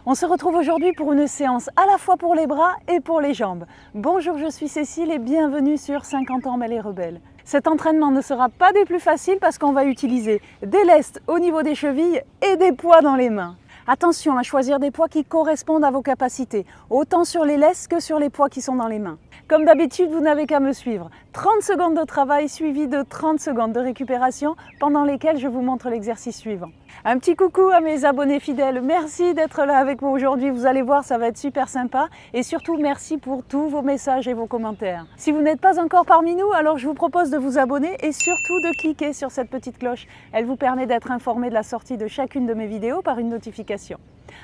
On se retrouve aujourd'hui pour une séance à la fois pour les bras et pour les jambes. Bonjour, je suis Cécile et bienvenue sur 50 ans belle et rebelle. Cet entraînement ne sera pas des plus faciles parce qu'on va utiliser des lestes au niveau des chevilles et des poids dans les mains. Attention à choisir des poids qui correspondent à vos capacités, autant sur les lestes que sur les poids qui sont dans les mains. Comme d'habitude, vous n'avez qu'à me suivre. 30 secondes de travail suivies de 30 secondes de récupération pendant lesquelles je vous montre l'exercice suivant. Un petit coucou à mes abonnés fidèles, merci d'être là avec moi aujourd'hui, vous allez voir ça va être super sympa et surtout merci pour tous vos messages et vos commentaires. Si vous n'êtes pas encore parmi nous, alors je vous propose de vous abonner et surtout de cliquer sur cette petite cloche. Elle vous permet d'être informé de la sortie de chacune de mes vidéos par une notification.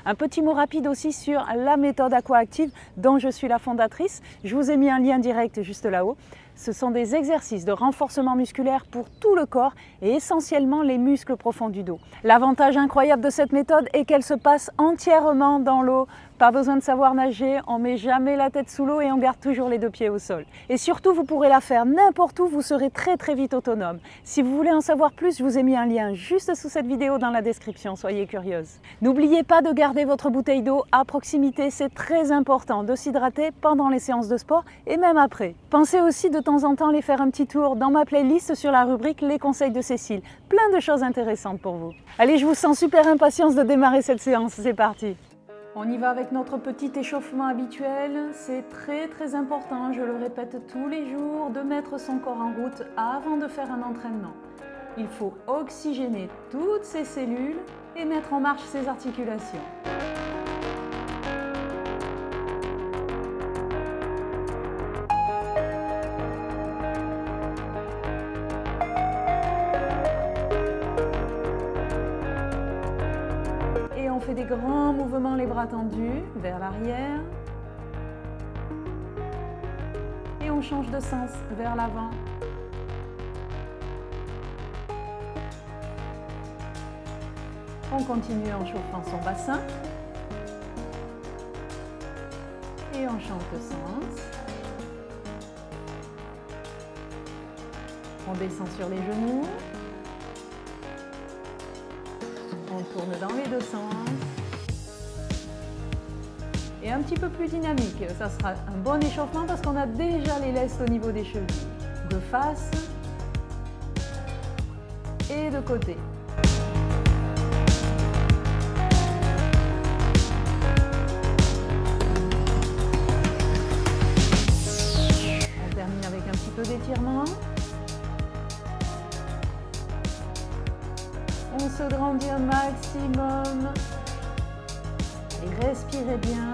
Un petit mot rapide aussi sur la méthode Aqua-Active dont je suis la fondatrice. Je vous ai mis un lien direct juste là-haut. Ce sont des exercices de renforcement musculaire pour tout le corps et essentiellement les muscles profonds du dos. L'avantage incroyable de cette méthode est qu'elle se passe entièrement dans l'eau. Pas besoin de savoir nager, on ne met jamais la tête sous l'eau et on garde toujours les deux pieds au sol. Et surtout, vous pourrez la faire n'importe où, vous serez très vite autonome. Si vous voulez en savoir plus, je vous ai mis un lien juste sous cette vidéo dans la description, soyez curieuse. N'oubliez pas de garder votre bouteille d'eau à proximité, c'est très important de s'hydrater pendant les séances de sport et même après. Pensez aussi de temps en temps aller faire un petit tour dans ma playlist sur la rubrique Les conseils de Cécile. Plein de choses intéressantes pour vous. Allez, je vous sens super impatience de démarrer cette séance, c'est parti. On y va avec notre petit échauffement habituel. C'est très important, je le répète tous les jours, de mettre son corps en route avant de faire un entraînement. Il faut oxygéner toutes ses cellules et mettre en marche ses articulations. On fait des grands mouvements, les bras tendus vers l'arrière. Et on change de sens vers l'avant. On continue en chauffant son bassin. Et on change de sens. On descend sur les genoux. On tourne dans les deux sens. Et un petit peu plus dynamique, ça sera un bon échauffement parce qu'on a déjà les lestes au niveau des chevilles. De face et de côté. On termine avec un petit peu d'étirement. On se grandit un maximum. Et respirez bien.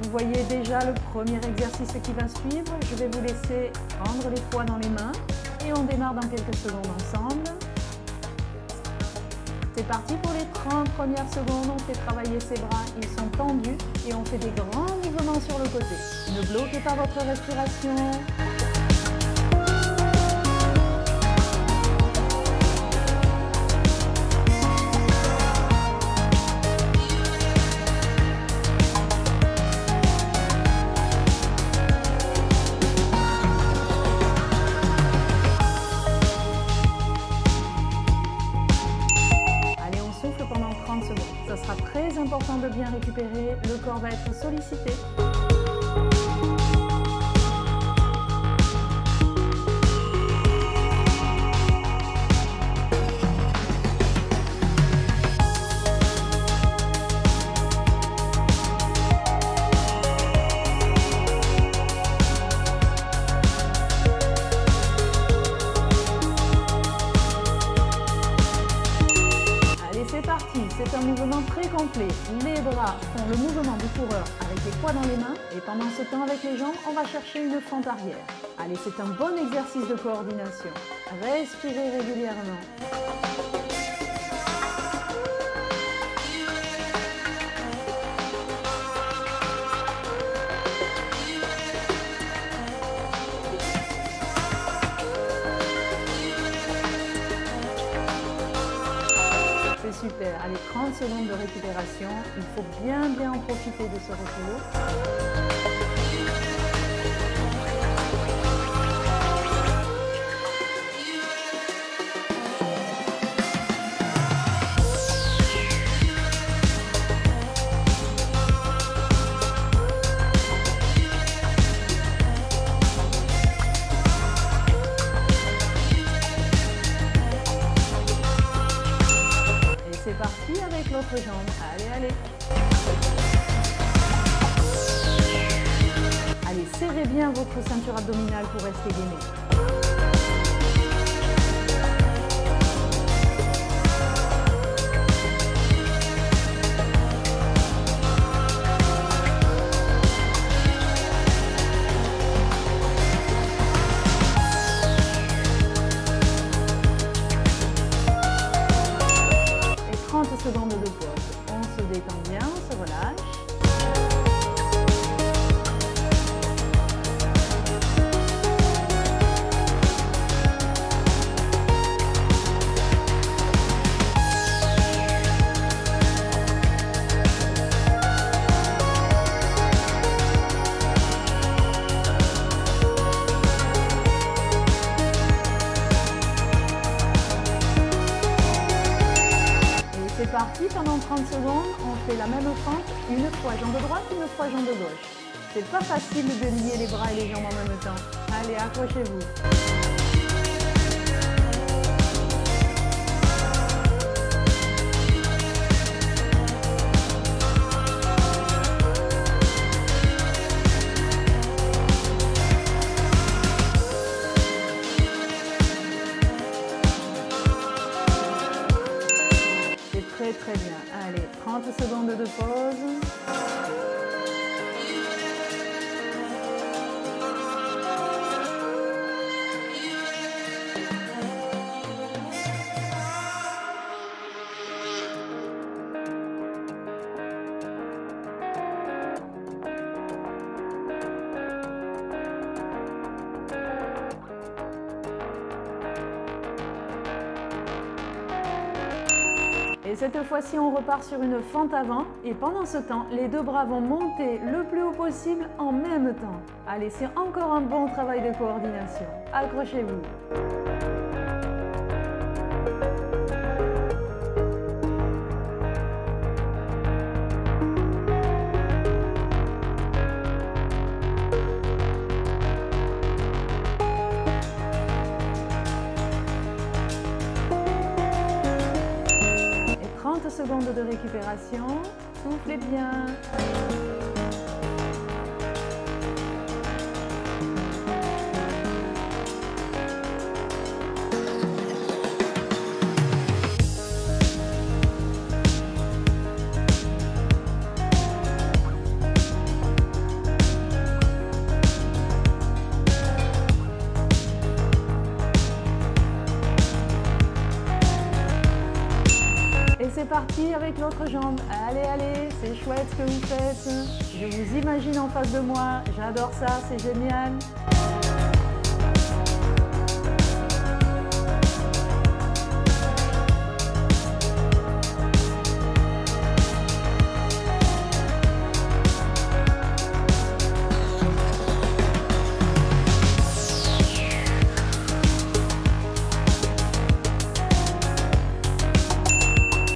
Vous voyez déjà le premier exercice qui va suivre. Je vais vous laisser prendre les poids dans les mains et on démarre dans quelques secondes ensemble. C'est parti pour les 30 premières secondes, on fait travailler ses bras, ils sont tendus et on fait des grands mouvements sur le côté. Ne bloquez pas votre respiration. Ça sera très important de bien récupérer, le corps va être sollicité. C'est un mouvement très complet. Les bras font le mouvement du coureur avec les poids dans les mains et pendant ce temps avec les jambes, on va chercher une fente arrière. Allez, c'est un bon exercice de coordination. Respirez régulièrement. Super, allez 30 secondes de récupération, il faut bien en profiter de ce repos. Allez, allez. Allez, serrez bien votre ceinture abdominale pour rester gainé. Et 30 secondes de pause. On se détend bien, on se relâche. C'est parti, pendant 30 secondes, on fait la même fente, une fois jambe droite, une fois jambe gauche. C'est pas facile de lier les bras et les jambes en même temps. Allez, accrochez-vous. Très bien. Allez, 30 secondes de pause. Et cette fois-ci, on repart sur une fente avant et pendant ce temps, les deux bras vont monter le plus haut possible en même temps. Allez, c'est encore un bon travail de coordination. Accrochez-vous. Et 30 secondes de récupération. Soufflez bien. Et c'est parti avec l'autre jambe. Allez, allez, c'est chouette ce que vous faites. Je vous imagine en face de moi. J'adore ça, c'est génial.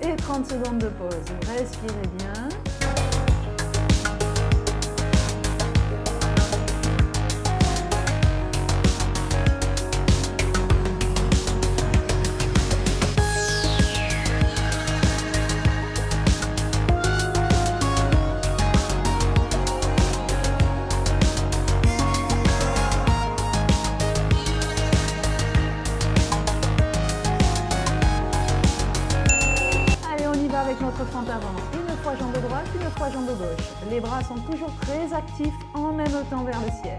Et 30 secondes de pause. Respirez bien. Avec notre fente avant, une fois jambe droite, une fois jambe gauche. Les bras sont toujours très actifs en même temps vers le ciel.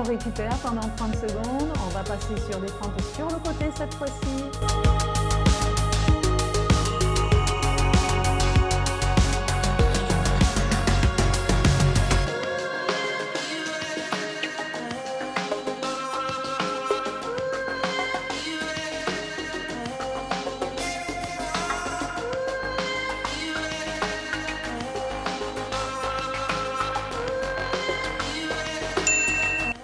Récupère pendant 30 secondes. On va passer sur des fentes sur le côté cette fois-ci.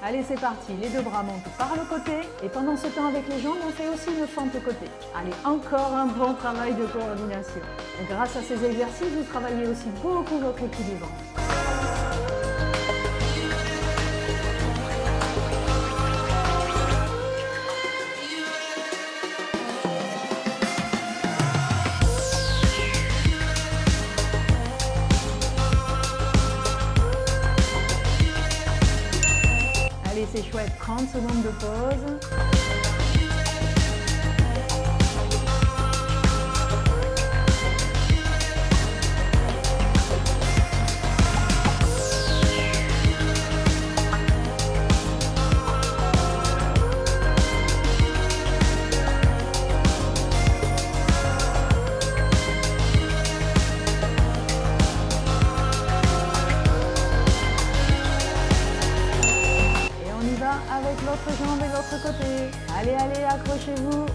Allez, Allez, c'est parti, les deux bras montent par le côté et pendant ce temps avec les jambes, on fait aussi une fente côté. Allez, encore un bon travail de coordination. Grâce à ces exercices, vous travaillez aussi beaucoup votre équilibre. Allez, c'est chouette, 30 secondes de pause. Avec l'autre jambe et l'autre côté. Allez, allez, accrochez-vous.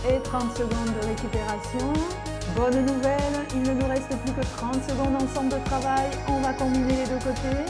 Et 30 secondes de récupération. Bonne nouvelle, il ne nous reste plus que 30 secondes ensemble de travail. On va combiner les deux côtés.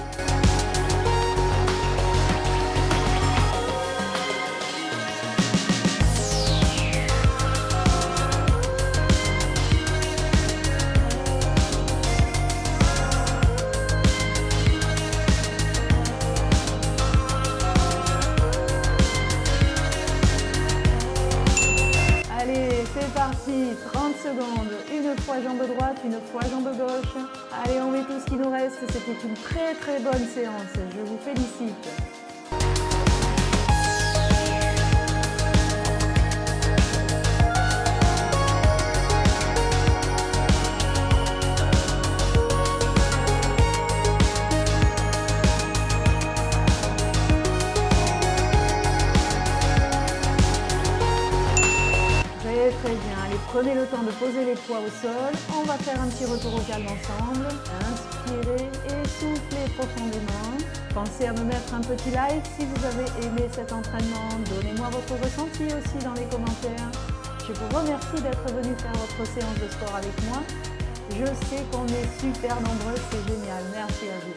C'est parti, 30 secondes, une fois jambe droite, une fois jambe gauche. Allez, on met tout ce qui nous reste, c'était une très bonne séance, je vous félicite. Très bien, allez, prenez le temps de poser les poids au sol. On va faire un petit retour au calme ensemble. Inspirez et soufflez profondément. Pensez à me mettre un petit like si vous avez aimé cet entraînement. Donnez-moi votre ressenti aussi dans les commentaires. Je vous remercie d'être venu faire votre séance de sport avec moi. Je sais qu'on est super nombreux, c'est génial. Merci à vous.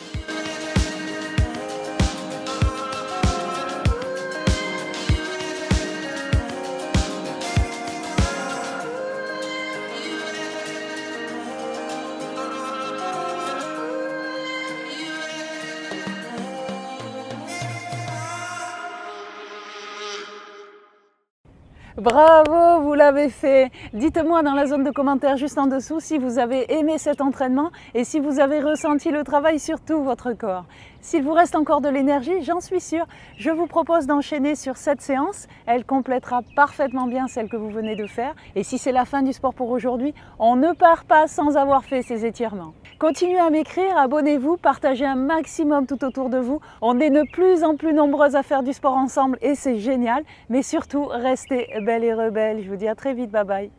Bravo, vous l'avez fait. Dites-moi dans la zone de commentaires juste en dessous si vous avez aimé cet entraînement et si vous avez ressenti le travail sur tout votre corps. S'il vous reste encore de l'énergie, j'en suis sûre, je vous propose d'enchaîner sur cette séance. Elle complétera parfaitement bien celle que vous venez de faire. Et si c'est la fin du sport pour aujourd'hui, on ne part pas sans avoir fait ces étirements. Continuez à m'écrire, abonnez-vous, partagez un maximum tout autour de vous. On est de plus en plus nombreuses à faire du sport ensemble et c'est génial. Mais surtout, restez belles et rebelles. Je vous dis à très vite, bye bye.